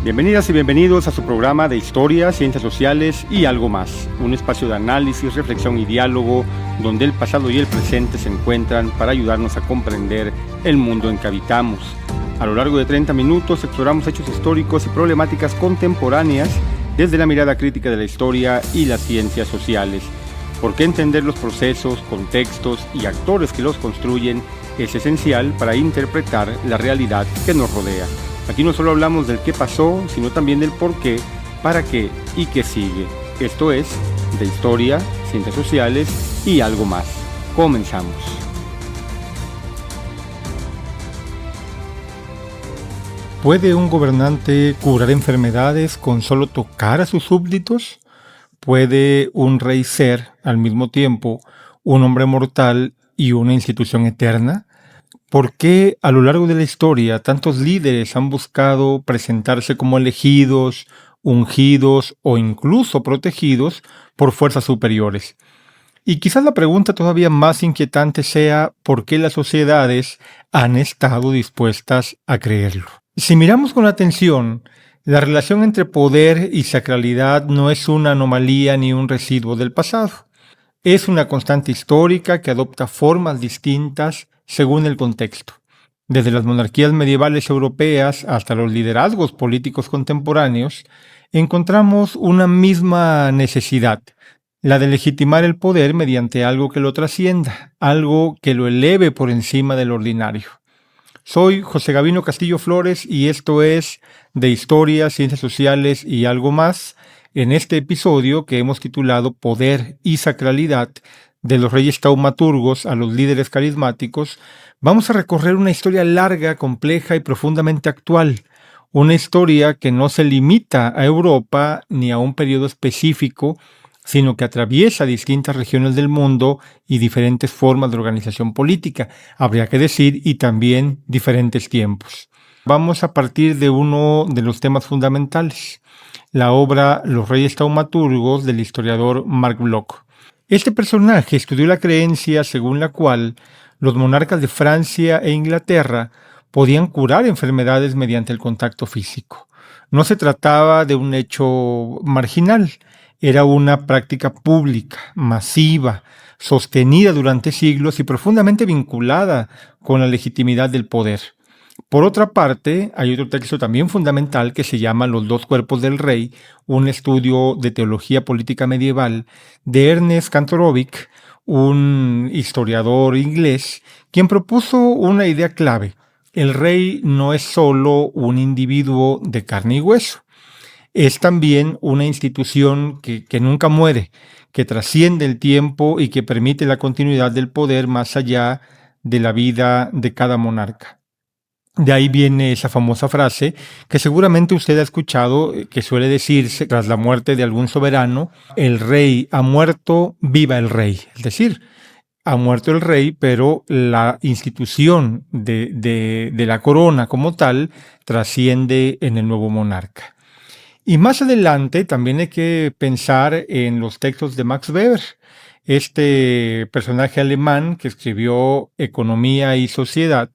Bienvenidas y bienvenidos a su programa de Historia, Ciencias Sociales y algo más, un espacio de análisis, reflexión y diálogo donde el pasado y el presente se encuentran para ayudarnos a comprender el mundo en que habitamos. A lo largo de 30 minutos exploramos hechos históricos y problemáticas contemporáneas desde la mirada crítica de la historia y las ciencias sociales, porque entender los procesos, contextos y actores que los construyen es esencial para interpretar la realidad que nos rodea. Aquí no solo hablamos del qué pasó, sino también del por qué, para qué y qué sigue. Esto es de historia, ciencias sociales y algo más. Comenzamos. ¿Puede un gobernante curar enfermedades con solo tocar a sus súbditos? ¿Puede un rey ser, al mismo tiempo, un hombre mortal y una institución eterna? ¿Por qué a lo largo de la historia tantos líderes han buscado presentarse como elegidos, ungidos o incluso protegidos por fuerzas superiores? Y quizás la pregunta todavía más inquietante sea ¿por qué las sociedades han estado dispuestas a creerlo? Si miramos con atención, la relación entre poder y sacralidad no es una anomalía ni un residuo del pasado. Es una constante histórica que adopta formas distintas según el contexto. Desde las monarquías medievales europeas hasta los liderazgos políticos contemporáneos, encontramos una misma necesidad, la de legitimar el poder mediante algo que lo trascienda, algo que lo eleve por encima del ordinario. Soy José Gavino Castillo Flores y esto es de Historia, Ciencias Sociales y algo más, en este episodio que hemos titulado Poder y Sacralidad, de los reyes taumaturgos a los líderes carismáticos, vamos a recorrer una historia larga, compleja y profundamente actual, una historia que no se limita a Europa ni a un periodo específico, sino que atraviesa distintas regiones del mundo y diferentes formas de organización política, habría que decir, y también diferentes tiempos. Vamos a partir de uno de los temas fundamentales, la obra Los Reyes Taumaturgos del historiador Marc Bloch. Este personaje estudió la creencia según la cual los monarcas de Francia e Inglaterra podían curar enfermedades mediante el contacto físico. No se trataba de un hecho marginal, era una práctica pública, masiva, sostenida durante siglos y profundamente vinculada con la legitimidad del poder. Por otra parte, hay otro texto también fundamental que se llama Los dos cuerpos del rey, un estudio de teología política medieval de Ernest Kantorowicz, un historiador inglés, quien propuso una idea clave. El rey no es solo un individuo de carne y hueso, es también una institución que nunca muere, que trasciende el tiempo y que permite la continuidad del poder más allá de la vida de cada monarca. De ahí viene esa famosa frase que seguramente usted ha escuchado, que suele decirse tras la muerte de algún soberano: el rey ha muerto, viva el rey. Es decir, ha muerto el rey, pero la institución de la corona como tal trasciende en el nuevo monarca. Y más adelante también hay que pensar en los textos de Max Weber, este personaje alemán que escribió Economía y Sociedad,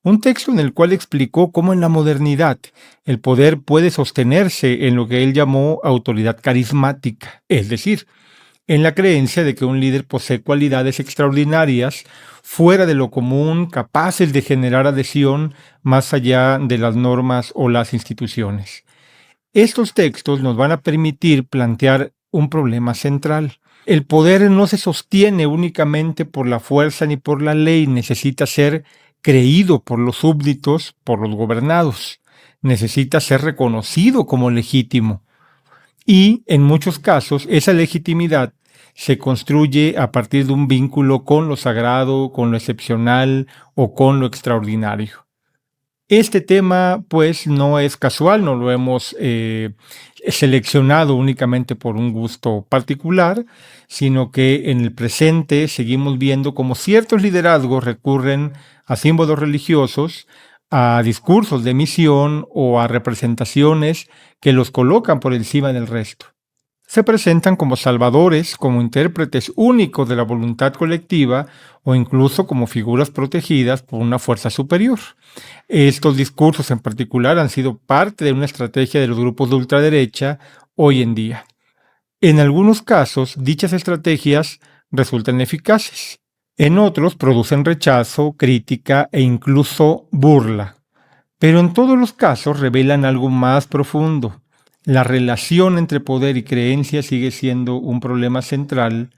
un texto en el cual explicó cómo en la modernidad el poder puede sostenerse en lo que él llamó autoridad carismática, es decir, en la creencia de que un líder posee cualidades extraordinarias, fuera de lo común, capaces de generar adhesión más allá de las normas o las instituciones. Estos textos nos van a permitir plantear un problema central. El poder no se sostiene únicamente por la fuerza ni por la ley, necesita ser creído por los súbditos, por los gobernados. Necesita ser reconocido como legítimo. Y, en muchos casos, esa legitimidad se construye a partir de un vínculo con lo sagrado, con lo excepcional o con lo extraordinario. Este tema, pues, no es casual, no lo hemos seleccionado únicamente por un gusto particular, sino que en el presente seguimos viendo cómo ciertos liderazgos recurren a símbolos religiosos, a discursos de misión o a representaciones que los colocan por encima del resto. se presentan como salvadores, como intérpretes únicos de la voluntad colectiva o incluso como figuras protegidas por una fuerza superior. Estos discursos en particular han sido parte de una estrategia de los grupos de ultraderecha hoy en día. En algunos casos, dichas estrategias resultan eficaces. En otros producen rechazo, crítica e incluso burla. Pero en todos los casos revelan algo más profundo. La relación entre poder y creencia sigue siendo un problema central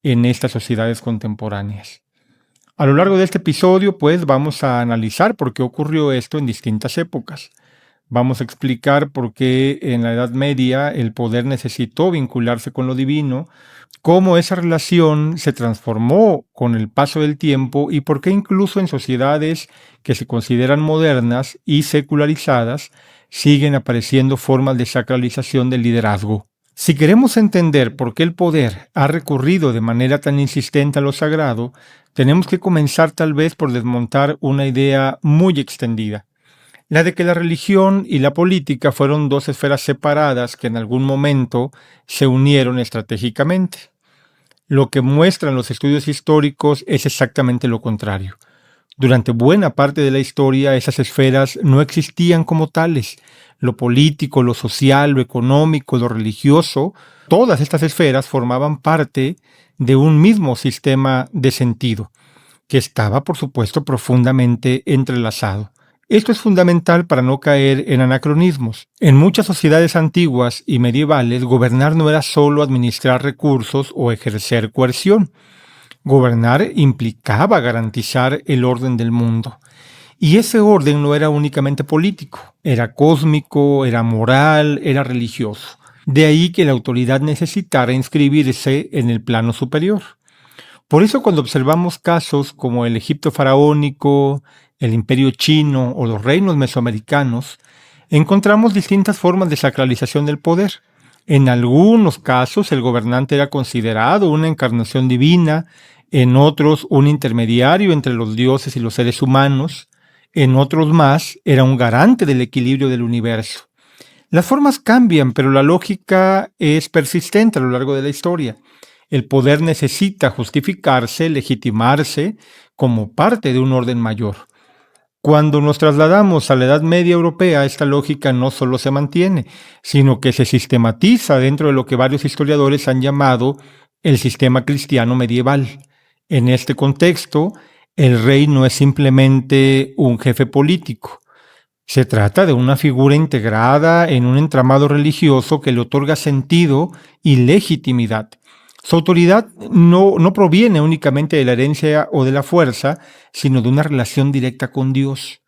en estas sociedades contemporáneas. A lo largo de este episodio, pues, vamos a analizar por qué ocurrió esto en distintas épocas. Vamos a explicar por qué en la Edad Media el poder necesitó vincularse con lo divino, cómo esa relación se transformó con el paso del tiempo y por qué incluso en sociedades que se consideran modernas y secularizadas siguen apareciendo formas de sacralización del liderazgo. Si queremos entender por qué el poder ha recurrido de manera tan insistente a lo sagrado, tenemos que comenzar tal vez por desmontar una idea muy extendida, la de que la religión y la política fueron dos esferas separadas que en algún momento se unieron estratégicamente. Lo que muestran los estudios históricos es exactamente lo contrario. Durante buena parte de la historia, esas esferas no existían como tales. Lo político, lo social, lo económico, lo religioso, todas estas esferas formaban parte de un mismo sistema de sentido, que estaba, por supuesto, profundamente entrelazado. Esto es fundamental para no caer en anacronismos. En muchas sociedades antiguas y medievales, gobernar no era solo administrar recursos o ejercer coerción. Gobernar implicaba garantizar el orden del mundo. Y ese orden no era únicamente político, era cósmico, era moral, era religioso. De ahí que la autoridad necesitara inscribirse en el plano superior. Por eso cuando observamos casos como el Egipto faraónico, el Imperio chino o los reinos mesoamericanos, encontramos distintas formas de sacralización del poder. En algunos casos el gobernante era considerado una encarnación divina, en otros un intermediario entre los dioses y los seres humanos, en otros más era un garante del equilibrio del universo. Las formas cambian, pero la lógica es persistente a lo largo de la historia. El poder necesita justificarse, legitimarse como parte de un orden mayor. Cuando nos trasladamos a la Edad Media europea, esta lógica no solo se mantiene, sino que se sistematiza dentro de lo que varios historiadores han llamado el sistema cristiano medieval. En este contexto, el rey no es simplemente un jefe político. Se trata de una figura integrada en un entramado religioso que le otorga sentido y legitimidad. Su autoridad no proviene únicamente de la herencia o de la fuerza, sino de una relación directa con Dios.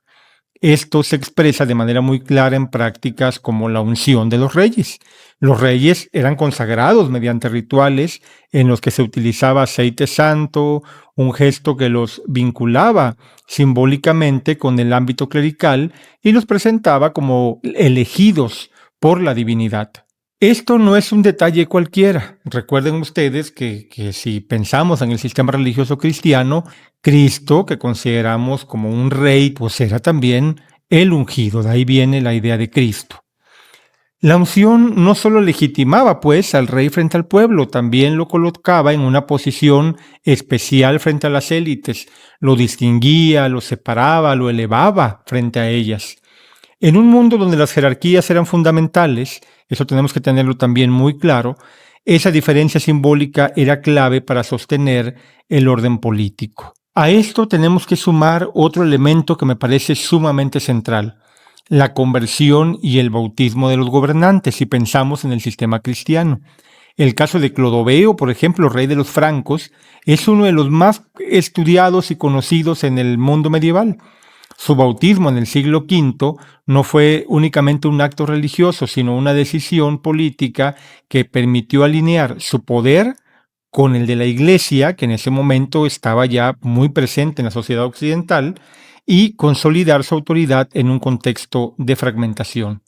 Esto se expresa de manera muy clara en prácticas como la unción de los reyes. Los reyes eran consagrados mediante rituales en los que se utilizaba aceite santo, un gesto que los vinculaba simbólicamente con el ámbito clerical y los presentaba como elegidos por la divinidad. Esto no es un detalle cualquiera. Recuerden ustedes que si pensamos en el sistema religioso cristiano, Cristo, que consideramos como un rey, pues era también el ungido. De ahí viene la idea de Cristo. La unción no solo legitimaba, pues, al rey frente al pueblo, también lo colocaba en una posición especial frente a las élites, lo distinguía, lo separaba, lo elevaba frente a ellas. En un mundo donde las jerarquías eran fundamentales, eso tenemos que tenerlo también muy claro, esa diferencia simbólica era clave para sostener el orden político. A esto tenemos que sumar otro elemento que me parece sumamente central, la conversión y el bautismo de los gobernantes, si pensamos en el sistema cristiano. El caso de Clodoveo, por ejemplo, rey de los francos, es uno de los más estudiados y conocidos en el mundo medieval. Su bautismo en el siglo V no fue únicamente un acto religioso, sino una decisión política que permitió alinear su poder con el de la Iglesia, que en ese momento estaba ya muy presente en la sociedad occidental, y consolidar su autoridad en un contexto de fragmentación.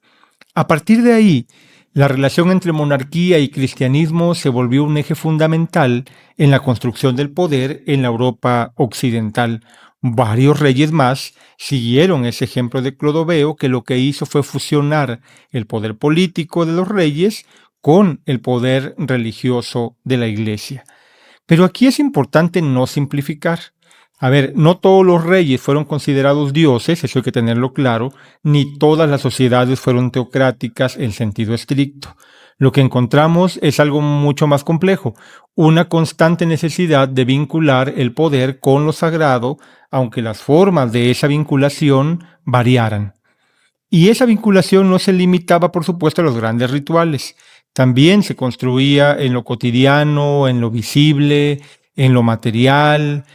A partir de ahí, la relación entre monarquía y cristianismo se volvió un eje fundamental en la construcción del poder en la Europa occidental. Varios reyes más siguieron ese ejemplo de Clodoveo, que lo que hizo fue fusionar el poder político de los reyes con el poder religioso de la Iglesia. Pero aquí es importante no simplificar. A ver, no todos los reyes fueron considerados dioses, eso hay que tenerlo claro, ni todas las sociedades fueron teocráticas en sentido estricto. Lo que encontramos es algo mucho más complejo, una constante necesidad de vincular el poder con lo sagrado, aunque las formas de esa vinculación variaran. Y esa vinculación no se limitaba, por supuesto, a los grandes rituales. También se construía en lo cotidiano, en lo visible, en lo material,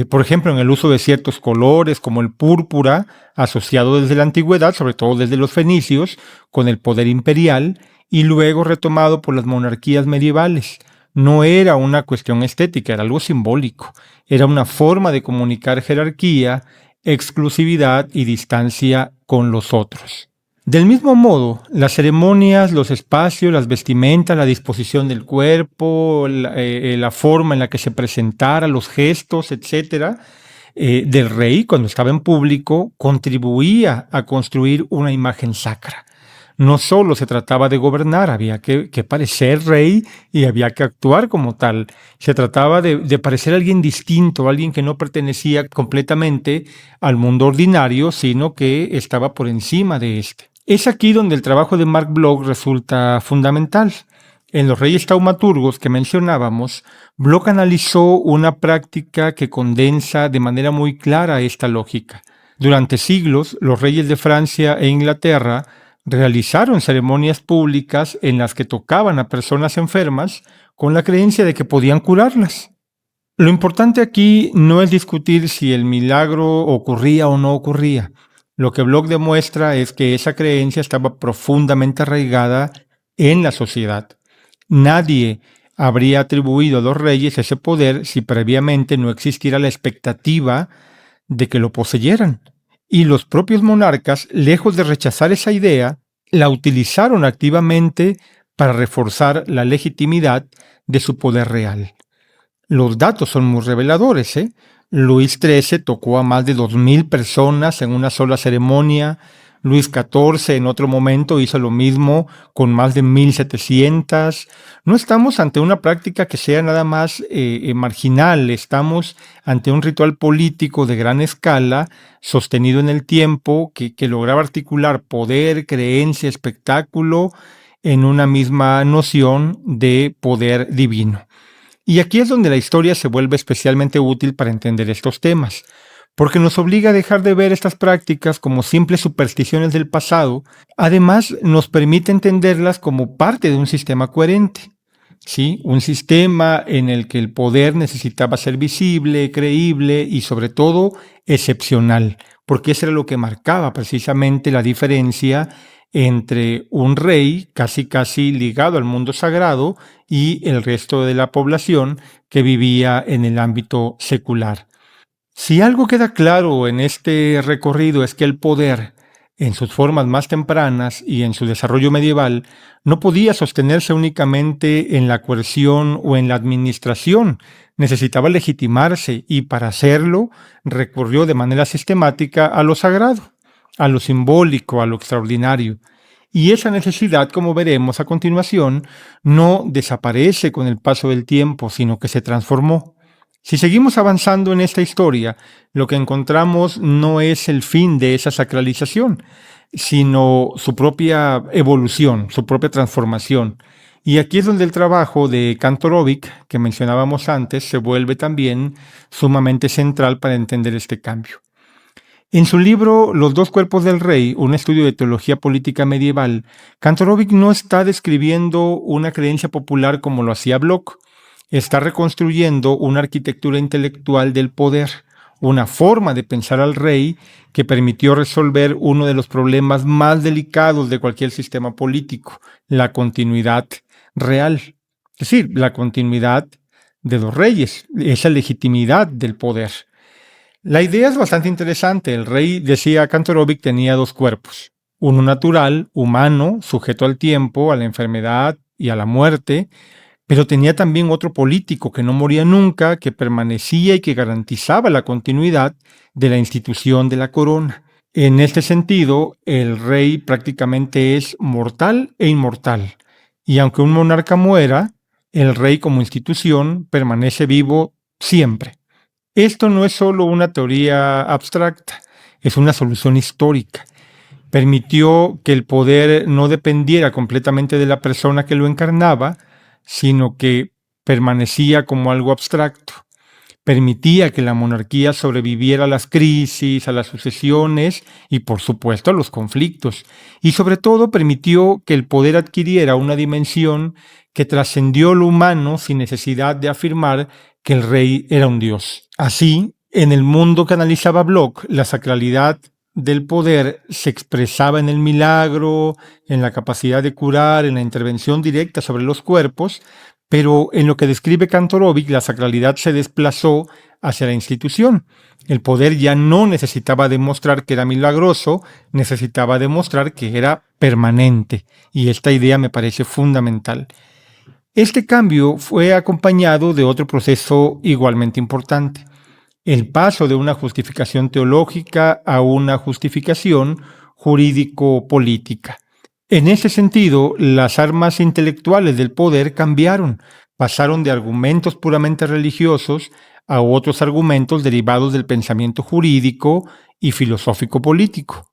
por ejemplo, en el uso de ciertos colores como el púrpura, asociado desde la antigüedad, sobre todo desde los fenicios, con el poder imperial, y luego retomado por las monarquías medievales. No era una cuestión estética, era algo simbólico. Era una forma de comunicar jerarquía, exclusividad y distancia con los otros. Del mismo modo, las ceremonias, los espacios, las vestimentas, la disposición del cuerpo, la forma en la que se presentara, los gestos, etcétera, del rey cuando estaba en público, contribuía a construir una imagen sacra. No solo se trataba de gobernar, había que parecer rey y había que actuar como tal. Se trataba de parecer alguien distinto, alguien que no pertenecía completamente al mundo ordinario, sino que estaba por encima de este. Es aquí donde el trabajo de Mark Bloch resulta fundamental. En los reyes taumaturgos que mencionábamos, Bloch analizó una práctica que condensa de manera muy clara esta lógica. Durante siglos, los reyes de Francia e Inglaterra realizaron ceremonias públicas en las que tocaban a personas enfermas con la creencia de que podían curarlas. Lo importante aquí no es discutir si el milagro ocurría o no ocurría. Lo que Bloch demuestra es que esa creencia estaba profundamente arraigada en la sociedad. Nadie habría atribuido a los reyes ese poder si previamente no existiera la expectativa de que lo poseyeran. Y los propios monarcas, lejos de rechazar esa idea, la utilizaron activamente para reforzar la legitimidad de su poder real. Los datos son muy reveladores, ¿eh? Luis XIII tocó a más de 2,000 personas en una sola ceremonia. Luis XIV en otro momento hizo lo mismo con más de 1,700. No estamos ante una práctica que sea nada más marginal, estamos ante un ritual político de gran escala, sostenido en el tiempo, que lograba articular poder, creencia, espectáculo en una misma noción de poder divino. Y aquí es donde la historia se vuelve especialmente útil para entender estos temas, porque nos obliga a dejar de ver estas prácticas como simples supersticiones del pasado, además nos permite entenderlas como parte de un sistema coherente. ¿Sí? Un sistema en el que el poder necesitaba ser visible, creíble y sobre todo excepcional, porque eso era lo que marcaba precisamente la diferencia entre un rey casi ligado al mundo sagrado y el resto de la población que vivía en el ámbito secular. Si algo queda claro en este recorrido es que el poder, en sus formas más tempranas y en su desarrollo medieval, no podía sostenerse únicamente en la coerción o en la administración, necesitaba legitimarse y para hacerlo recurrió de manera sistemática a lo sagrado, a lo simbólico, a lo extraordinario. Y esa necesidad, como veremos a continuación, no desaparece con el paso del tiempo, sino que se transformó. Si seguimos avanzando en esta historia, lo que encontramos no es el fin de esa sacralización, sino su propia evolución, su propia transformación. Y aquí es donde el trabajo de Kantorovich, que mencionábamos antes, se vuelve también sumamente central para entender este cambio. En su libro Los dos cuerpos del rey, un estudio de teología política medieval, Kantorovich no está describiendo una creencia popular como lo hacía Bloch. Está reconstruyendo una arquitectura intelectual del poder, una forma de pensar al rey que permitió resolver uno de los problemas más delicados de cualquier sistema político, la continuidad real. Es decir, la continuidad de los reyes, esa legitimidad del poder. La idea es bastante interesante. El rey, decía Kantorovich, tenía dos cuerpos. Uno natural, humano, sujeto al tiempo, a la enfermedad y a la muerte, pero tenía también otro político que no moría nunca, que permanecía y que garantizaba la continuidad de la institución de la corona. En este sentido, el rey prácticamente es mortal e inmortal. y aunque un monarca muera, el rey como institución permanece vivo siempre. Esto no es solo una teoría abstracta, es una solución histórica. Permitió que el poder no dependiera completamente de la persona que lo encarnaba, sino que permanecía como algo abstracto. Permitía que la monarquía sobreviviera a las crisis, a las sucesiones y, por supuesto, a los conflictos. Y sobre todo permitió que el poder adquiriera una dimensión que trascendió lo humano sin necesidad de afirmar que el rey era un dios. Así, en el mundo que analizaba Bloch, la sacralidad del poder se expresaba en el milagro, en la capacidad de curar, en la intervención directa sobre los cuerpos, pero en lo que describe Kantorovich, la sacralidad se desplazó hacia la institución. El poder ya no necesitaba demostrar que era milagroso, necesitaba demostrar que era permanente, y esta idea me parece fundamental. Este cambio fue acompañado de otro proceso igualmente importante: el paso de una justificación teológica a una justificación jurídico-política. En ese sentido, las armas intelectuales del poder cambiaron, pasaron de argumentos puramente religiosos a otros argumentos derivados del pensamiento jurídico y filosófico político.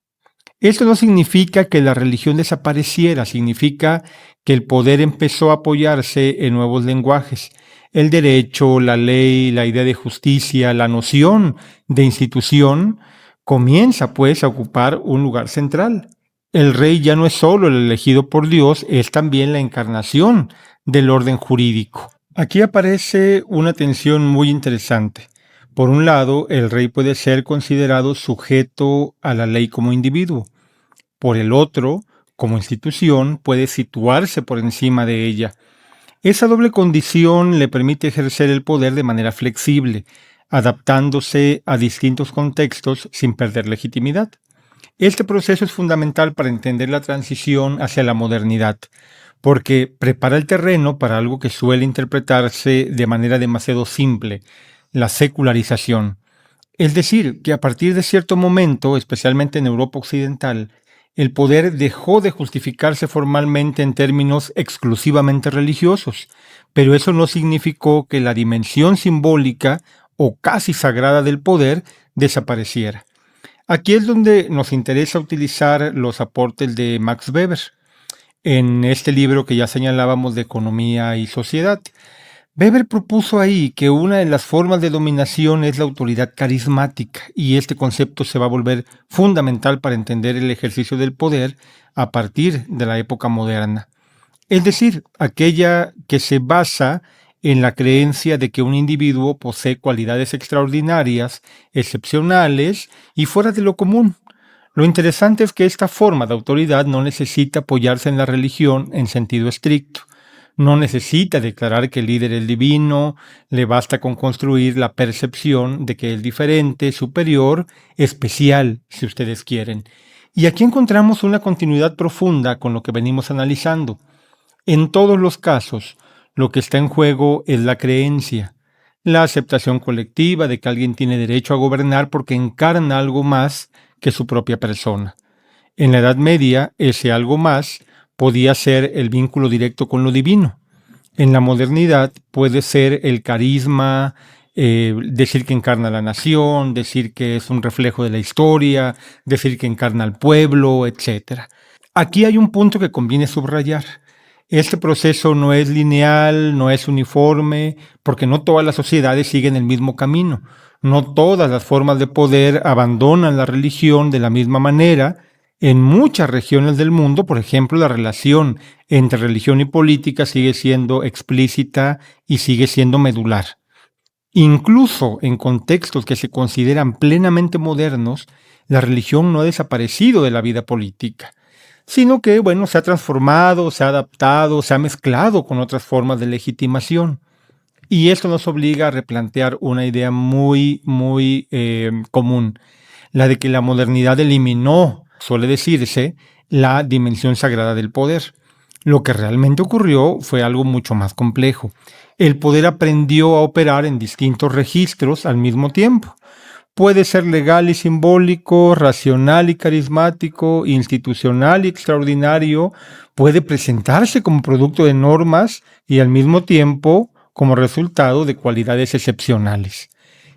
Esto no significa que la religión desapareciera, significa que el poder empezó a apoyarse en nuevos lenguajes. El derecho, la ley, la idea de justicia, la noción de institución comienza pues a ocupar un lugar central. El rey ya no es solo el elegido por Dios, es también la encarnación del orden jurídico. Aquí aparece una tensión muy interesante. Por un lado, el rey puede ser considerado sujeto a la ley como individuo. Por el otro, como institución, puede situarse por encima de ella. Esa doble condición le permite ejercer el poder de manera flexible, adaptándose a distintos contextos sin perder legitimidad. Este proceso es fundamental para entender la transición hacia la modernidad, porque prepara el terreno para algo que suele interpretarse de manera demasiado simple: la secularización. Es decir, que a partir de cierto momento, especialmente en Europa occidental, el poder dejó de justificarse formalmente en términos exclusivamente religiosos, pero eso no significó que la dimensión simbólica o casi sagrada del poder desapareciera. Aquí es donde nos interesa utilizar los aportes de Max Weber en este libro que ya señalábamos de Economía y Sociedad. Weber propuso ahí que una de las formas de dominación es la autoridad carismática, y este concepto se va a volver fundamental para entender el ejercicio del poder a partir de la época moderna. Es decir, aquella que se basa en la creencia de que un individuo posee cualidades extraordinarias, excepcionales y fuera de lo común. Lo interesante es que esta forma de autoridad no necesita apoyarse en la religión en sentido estricto. No necesita declarar que el líder es divino, le basta con construir la percepción de que es diferente, superior, especial, si ustedes quieren. Y aquí encontramos una continuidad profunda con lo que venimos analizando. En todos los casos, lo que está en juego es la creencia, la aceptación colectiva de que alguien tiene derecho a gobernar porque encarna algo más que su propia persona. En la Edad Media, ese algo más podía ser el vínculo directo con lo divino. En la modernidad puede ser el carisma, decir que encarna la nación, decir que es un reflejo de la historia, decir que encarna al pueblo, etc. Aquí hay un punto que conviene subrayar. Este proceso no es lineal, no es uniforme, porque no todas las sociedades siguen el mismo camino. No todas las formas de poder abandonan la religión de la misma manera. En muchas regiones del mundo, por ejemplo, la relación entre religión y política sigue siendo explícita y sigue siendo medular. Incluso en contextos que se consideran plenamente modernos, la religión no ha desaparecido de la vida política, sino que, se ha transformado, se ha adaptado, se ha mezclado con otras formas de legitimación. Y esto nos obliga a replantear una idea muy común, la de que la modernidad eliminó, suele decirse, la dimensión sagrada del poder. Lo que realmente ocurrió fue algo mucho más complejo. El poder aprendió a operar en distintos registros al mismo tiempo. Puede ser legal y simbólico, racional y carismático, institucional y extraordinario. Puede presentarse como producto de normas y al mismo tiempo como resultado de cualidades excepcionales.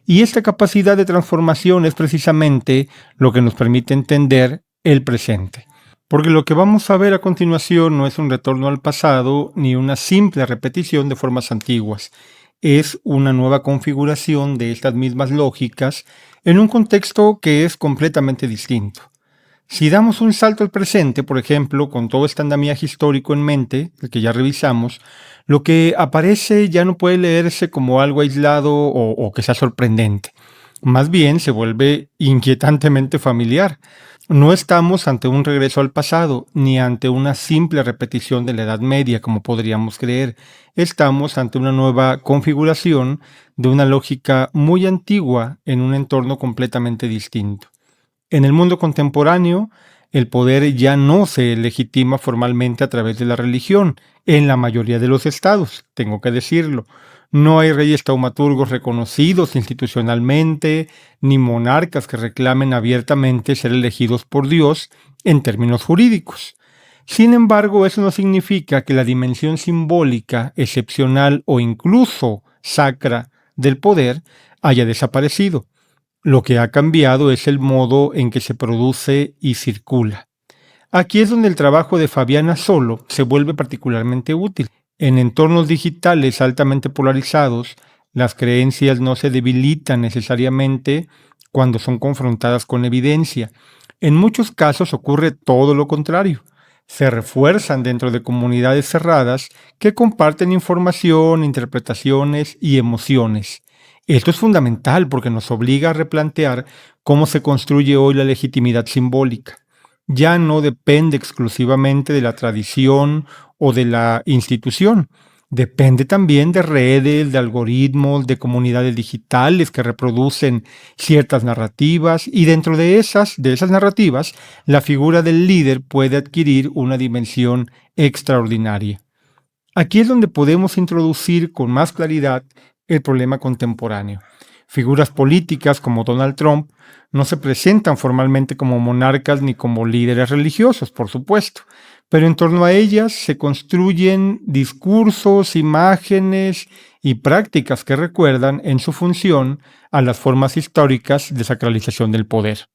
Y esta capacidad de transformación es precisamente lo que nos permite entender el presente. Porque lo que vamos a ver a continuación no es un retorno al pasado ni una simple repetición de formas antiguas. Es una nueva configuración de estas mismas lógicas en un contexto que es completamente distinto. Si damos un salto al presente, por ejemplo, con todo este andamiaje histórico en mente, el que ya revisamos, lo que aparece ya no puede leerse como algo aislado o que sea sorprendente. Más bien se vuelve inquietantemente familiar. No estamos ante un regreso al pasado, ni ante una simple repetición de la Edad Media, como podríamos creer. Estamos ante una nueva configuración de una lógica muy antigua en un entorno completamente distinto. En el mundo contemporáneo, el poder ya no se legitima formalmente a través de la religión, en la mayoría de los estados, tengo que decirlo. No hay reyes taumaturgos reconocidos institucionalmente, ni monarcas que reclamen abiertamente ser elegidos por Dios en términos jurídicos. Sin embargo, eso no significa que la dimensión simbólica, excepcional o incluso sacra del poder haya desaparecido. Lo que ha cambiado es el modo en que se produce y circula. Aquí es donde el trabajo de Fabiana Solo se vuelve particularmente útil. En entornos digitales altamente polarizados, las creencias no se debilitan necesariamente cuando son confrontadas con evidencia. En muchos casos ocurre todo lo contrario. Se refuerzan dentro de comunidades cerradas que comparten información, interpretaciones y emociones. Esto es fundamental porque nos obliga a replantear cómo se construye hoy la legitimidad simbólica. Ya no depende exclusivamente de la tradición o de la institución. Depende también de redes, de algoritmos, de comunidades digitales que reproducen ciertas narrativas y dentro de esas narrativas, la figura del líder puede adquirir una dimensión extraordinaria. Aquí es donde podemos introducir con más claridad el problema contemporáneo. Figuras políticas como Donald Trump no se presentan formalmente como monarcas ni como líderes religiosos, por supuesto, pero en torno a ellas se construyen discursos, imágenes y prácticas que recuerdan en su función a las formas históricas de sacralización del poder.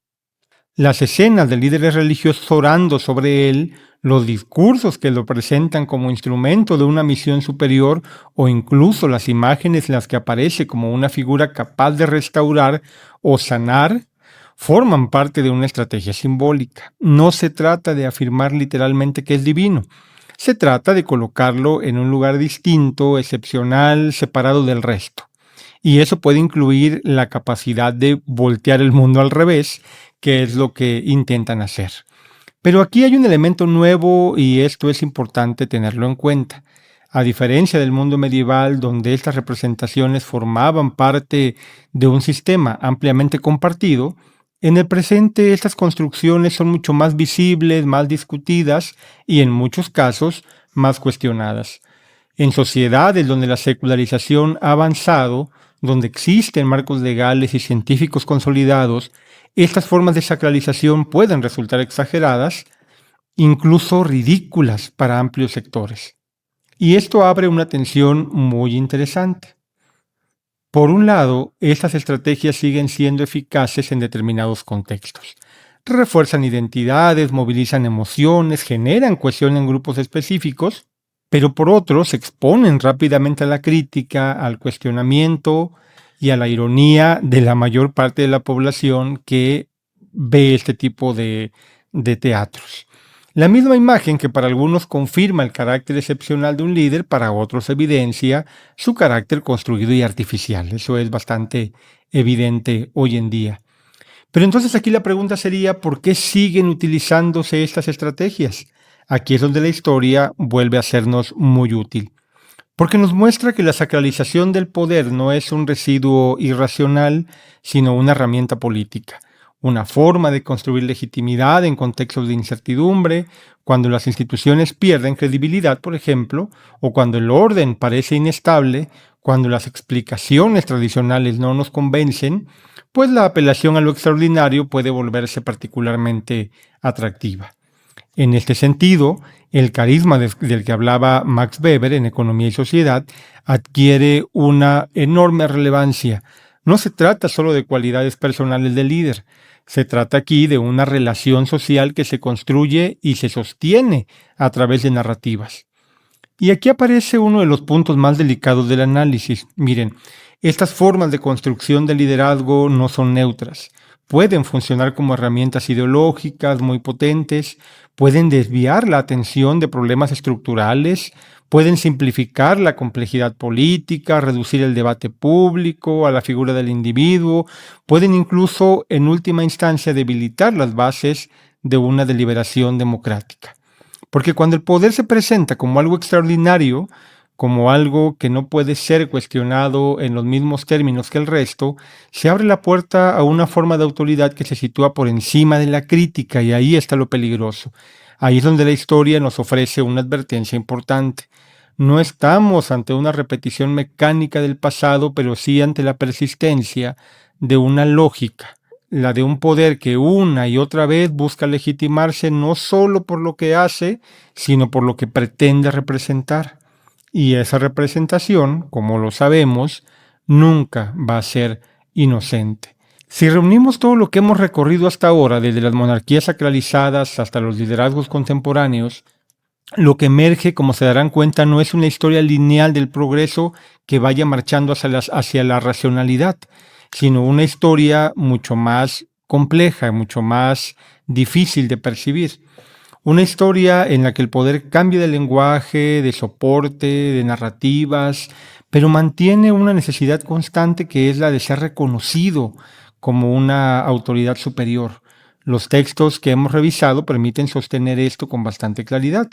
Las escenas de líderes religiosos orando sobre él, los discursos que lo presentan como instrumento de una misión superior o incluso las imágenes en las que aparece como una figura capaz de restaurar o sanar, forman parte de una estrategia simbólica. No se trata de afirmar literalmente que es divino. Se trata de colocarlo en un lugar distinto, excepcional, separado del resto. Y eso puede incluir la capacidad de voltear el mundo al revés, que es lo que intentan hacer. Pero aquí hay un elemento nuevo y esto es importante tenerlo en cuenta. A diferencia del mundo medieval, donde estas representaciones formaban parte de un sistema ampliamente compartido, en el presente estas construcciones son mucho más visibles, más discutidas y en muchos casos más cuestionadas. En sociedades donde la secularización ha avanzado, donde existen marcos legales y científicos consolidados, estas formas de sacralización pueden resultar exageradas, incluso ridículas para amplios sectores. Y esto abre una tensión muy interesante. Por un lado, estas estrategias siguen siendo eficaces en determinados contextos. Refuerzan identidades, movilizan emociones, generan cohesión en grupos específicos, pero por otro se exponen rápidamente a la crítica, al cuestionamiento y a la ironía de la mayor parte de la población que ve este tipo de teatros. La misma imagen que para algunos confirma el carácter excepcional de un líder, para otros evidencia su carácter construido y artificial. Eso es bastante evidente hoy en día. Pero entonces aquí la pregunta sería, ¿por qué siguen utilizándose estas estrategias? Aquí es donde la historia vuelve a sernos muy útil. Porque nos muestra que la sacralización del poder no es un residuo irracional, sino una herramienta política, una forma de construir legitimidad en contextos de incertidumbre, cuando las instituciones pierden credibilidad, por ejemplo, o cuando el orden parece inestable, cuando las explicaciones tradicionales no nos convencen, pues la apelación a lo extraordinario puede volverse particularmente atractiva. En este sentido, el carisma del que hablaba Max Weber en Economía y Sociedad adquiere una enorme relevancia. No se trata solo de cualidades personales del líder, se trata aquí de una relación social que se construye y se sostiene a través de narrativas. Y aquí aparece uno de los puntos más delicados del análisis. Miren, estas formas de construcción del liderazgo no son neutras. Pueden funcionar como herramientas ideológicas muy potentes, pueden desviar la atención de problemas estructurales, pueden simplificar la complejidad política, reducir el debate público a la figura del individuo, pueden incluso, en última instancia, debilitar las bases de una deliberación democrática. Porque cuando el poder se presenta como algo extraordinario, como algo que no puede ser cuestionado en los mismos términos que el resto, se abre la puerta a una forma de autoridad que se sitúa por encima de la crítica, y ahí está lo peligroso. Ahí es donde la historia nos ofrece una advertencia importante. No estamos ante una repetición mecánica del pasado, pero sí ante la persistencia de una lógica, la de un poder que una y otra vez busca legitimarse no solo por lo que hace, sino por lo que pretende representar. Y esa representación, como lo sabemos, nunca va a ser inocente. Si reunimos todo lo que hemos recorrido hasta ahora, desde las monarquías sacralizadas hasta los liderazgos contemporáneos, lo que emerge, como se darán cuenta, no es una historia lineal del progreso que vaya marchando hacia la racionalidad, sino una historia mucho más compleja, mucho más difícil de percibir. Una historia en la que el poder cambia de lenguaje, de soporte, de narrativas, pero mantiene una necesidad constante que es la de ser reconocido como una autoridad superior. Los textos que hemos revisado permiten sostener esto con bastante claridad.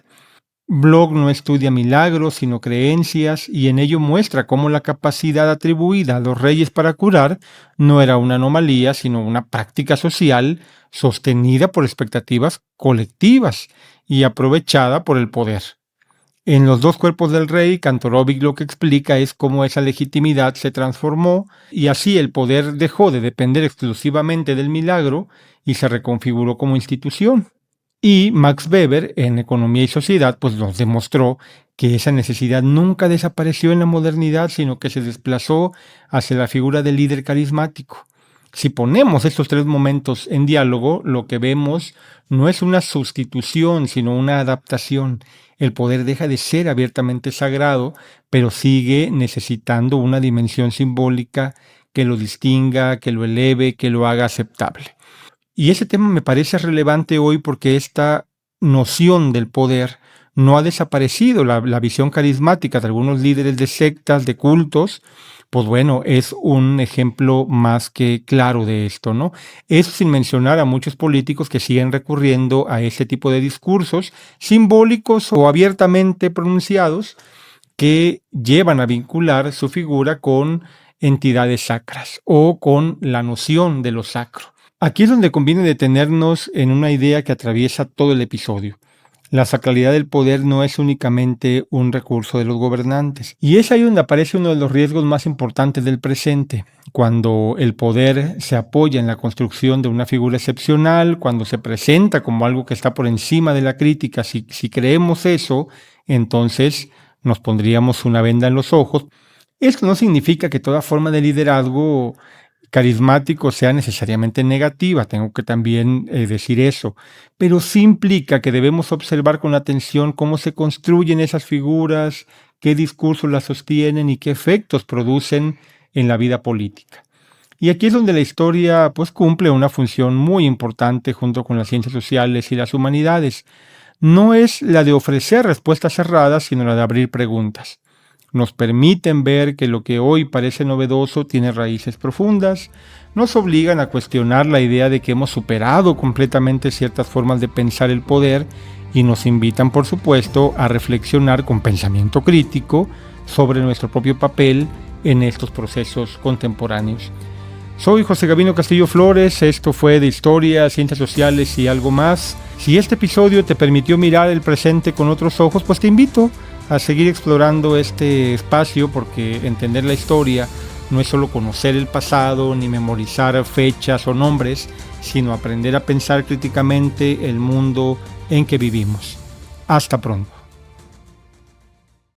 Bloch no estudia milagros, sino creencias, y en ello muestra cómo la capacidad atribuida a los reyes para curar no era una anomalía, sino una práctica social sostenida por expectativas colectivas y aprovechada por el poder. En Los dos cuerpos del rey, Kantorovich lo que explica es cómo esa legitimidad se transformó y así el poder dejó de depender exclusivamente del milagro y se reconfiguró como institución. Y Max Weber, en Economía y Sociedad, pues nos demostró que esa necesidad nunca desapareció en la modernidad, sino que se desplazó hacia la figura del líder carismático. Si ponemos estos tres momentos en diálogo, lo que vemos no es una sustitución, sino una adaptación. El poder deja de ser abiertamente sagrado, pero sigue necesitando una dimensión simbólica que lo distinga, que lo eleve, que lo haga aceptable. Y ese tema me parece relevante hoy porque esta noción del poder no ha desaparecido. La visión carismática de algunos líderes de sectas, de cultos, pues bueno, es un ejemplo más que claro de esto, ¿no? Eso sin mencionar a muchos políticos que siguen recurriendo a este tipo de discursos simbólicos o abiertamente pronunciados que llevan a vincular su figura con entidades sacras o con la noción de lo sacro. Aquí es donde conviene detenernos en una idea que atraviesa todo el episodio. La sacralidad del poder no es únicamente un recurso de los gobernantes. Y es ahí donde aparece uno de los riesgos más importantes del presente, cuando el poder se apoya en la construcción de una figura excepcional, cuando se presenta como algo que está por encima de la crítica. Si creemos eso, entonces nos pondríamos una venda en los ojos. Esto no significa que toda forma de liderazgo carismático sea necesariamente negativa, tengo que también decir eso, pero sí implica que debemos observar con atención cómo se construyen esas figuras, qué discursos las sostienen y qué efectos producen en la vida política. Y aquí es donde la historia pues cumple una función muy importante junto con las ciencias sociales y las humanidades. No es la de ofrecer respuestas cerradas, sino la de abrir preguntas. Nos permiten ver que lo que hoy parece novedoso tiene raíces profundas, nos obligan a cuestionar la idea de que hemos superado completamente ciertas formas de pensar el poder y nos invitan, por supuesto, a reflexionar con pensamiento crítico sobre nuestro propio papel en estos procesos contemporáneos. Soy José Gabino Castillo Flores, esto fue de Historia, Ciencias Sociales y algo más. Si este episodio te permitió mirar el presente con otros ojos, pues te invito a seguir explorando este espacio porque entender la historia no es solo conocer el pasado ni memorizar fechas o nombres, sino aprender a pensar críticamente el mundo en que vivimos. Hasta pronto.